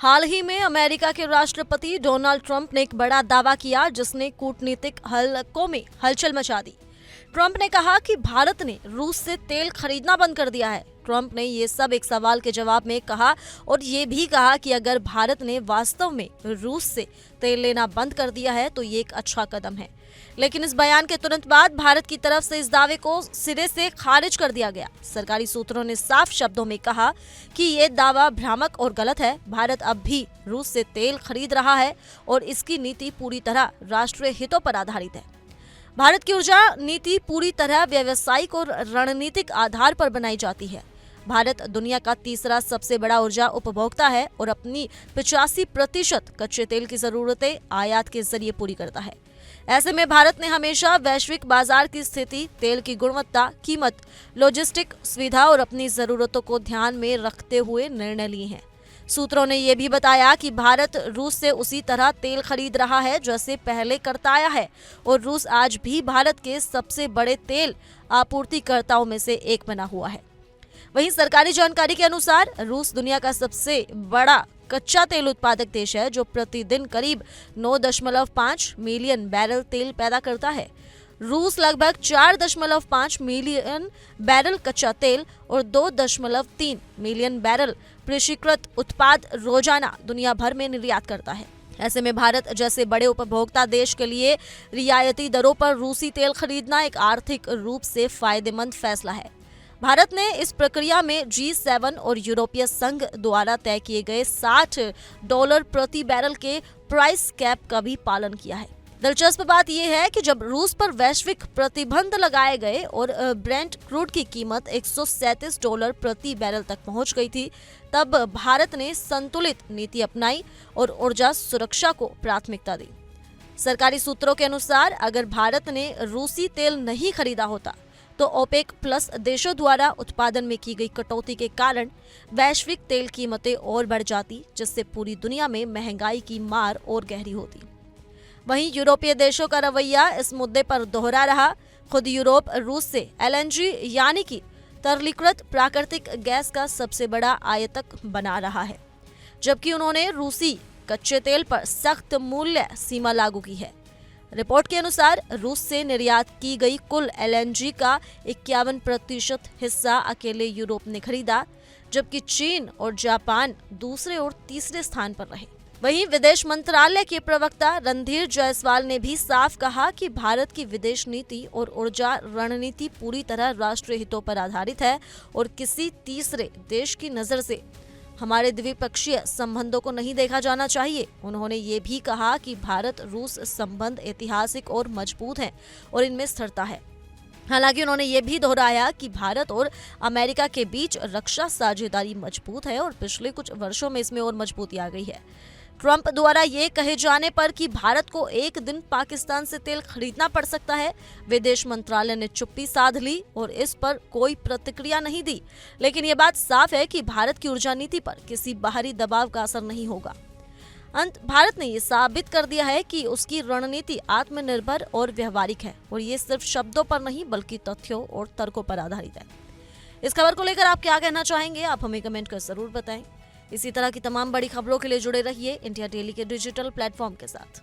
हाल ही में अमेरिका के राष्ट्रपति डोनाल्ड ट्रंप ने एक बड़ा दावा किया जिसने कूटनीतिक हलकों में हलचल मचा दी। ट्रंप ने कहा कि भारत ने रूस से तेल खरीदना बंद कर दिया है। ट्रंप ने ये सब एक सवाल के जवाब में कहा और ये भी कहा कि अगर भारत ने वास्तव में रूस से तेल लेना बंद कर दिया है तो ये एक अच्छा कदम है। लेकिन इस बयान के तुरंत बाद भारत की तरफ से इस दावे को सिरे से खारिज कर दिया गया। सरकारी सूत्रों ने साफ शब्दों में कहा कि ये दावा भ्रामक और गलत है। भारत अब भी रूस से तेल खरीद रहा है और इसकी नीति पूरी तरह राष्ट्रीय हितों पर आधारित है। भारत की ऊर्जा नीति पूरी तरह व्यावसायिक और रणनीतिक आधार पर बनाई जाती है। भारत दुनिया का तीसरा सबसे बड़ा ऊर्जा उपभोक्ता है और अपनी 85% कच्चे तेल की जरूरतें आयात के जरिए पूरी करता है। ऐसे में भारत ने हमेशा वैश्विक बाजार की स्थिति, तेल की गुणवत्ता, कीमत, लॉजिस्टिक सुविधा और अपनी जरूरतों को ध्यान में रखते हुए निर्णय लिए हैं। सूत्रों ने यह भी बताया कि भारत रूस से उसी तरह तेल खरीद रहा है जैसे पहले करता आया है और रूस आज भी भारत के सबसे बड़े तेल आपूर्तिकर्ताओं में से एक बना हुआ है। वहीं सरकारी जानकारी के अनुसार रूस दुनिया का सबसे बड़ा कच्चा तेल उत्पादक देश है जो प्रतिदिन करीब 9.5 मिलियन बैरल तेल पैदा करता है। रूस लगभग 4.5 मिलियन बैरल कच्चा तेल और 2.3 मिलियन बैरल प्रशीकृत उत्पाद रोजाना दुनिया भर में निर्यात करता है। ऐसे में भारत जैसे बड़े उपभोक्ता देश के लिए रियायती दरों पर रूसी तेल खरीदना एक आर्थिक रूप से फायदेमंद फैसला है। भारत ने इस प्रक्रिया में G7 और यूरोपीय संघ द्वारा तय किए गए $60 प्रति बैरल के प्राइस कैप का भी पालन किया है। दिलचस्प बात यह है कि जब रूस पर वैश्विक प्रतिबंध लगाए गए और ब्रेंट क्रूड की कीमत $137 प्रति बैरल तक पहुंच गई थी, तब भारत ने संतुलित नीति अपनाई और ऊर्जा सुरक्षा को प्राथमिकता दी। सरकारी सूत्रों के अनुसार अगर भारत ने रूसी तेल नहीं खरीदा होता तो ओपेक प्लस देशों द्वारा उत्पादन में की गई कटौती के कारण वैश्विक तेल कीमतें और बढ़ जाती, जिससे पूरी दुनिया में महंगाई की मार और गहरी होती। वहीं यूरोपीय देशों का रवैया इस मुद्दे पर दोहरा रहा। खुद यूरोप रूस से LNG यानी कि तरलीकृत प्राकृतिक गैस का सबसे बड़ा आयातक बना रहा है, जबकि उन्होंने रूसी कच्चे तेल पर सख्त मूल्य सीमा लागू की है। रिपोर्ट के अनुसार रूस से निर्यात की गई कुल LNG का 51% हिस्सा अकेले यूरोप ने खरीदा, जबकि चीन और जापान दूसरे और तीसरे स्थान पर रहे। वहीं विदेश मंत्रालय के प्रवक्ता रणधीर जायसवाल ने भी साफ कहा कि भारत की विदेश नीति और ऊर्जा रणनीति पूरी तरह राष्ट्रीय हितों पर आधारित है और किसी तीसरे देश की नजर से हमारे द्विपक्षीय संबंधों को नहीं देखा जाना चाहिए। उन्होंने ये भी कहा कि भारत रूस संबंध ऐतिहासिक और मजबूत हैं और इनमें स्थिरता है। हालांकि उन्होंने ये भी दोहराया कि भारत और अमेरिका के बीच रक्षा साझेदारी मजबूत है और पिछले कुछ वर्षों में इसमें और मजबूती आ गई है। ट्रंप द्वारा ये कहे जाने पर कि भारत को एक दिन पाकिस्तान से तेल खरीदना पड़ सकता है, विदेश मंत्रालय ने चुप्पी साध ली और इस पर कोई प्रतिक्रिया नहीं दी। लेकिन ये बात साफ है कि भारत की ऊर्जा नीति पर किसी बाहरी दबाव का असर नहीं होगा। भारत ने ये साबित कर दिया है कि उसकी रणनीति आत्मनिर्भर और व्यवहारिक है और ये सिर्फ शब्दों पर नहीं बल्कि तथ्यों और तर्कों पर आधारित है। इस खबर को लेकर आप क्या कहना चाहेंगे, आप हमें कमेंट कर जरूर बताएं। इसी तरह की तमाम बड़ी खबरों के लिए जुड़े रहिए इंडिया डेली के डिजिटल प्लेटफॉर्म के साथ।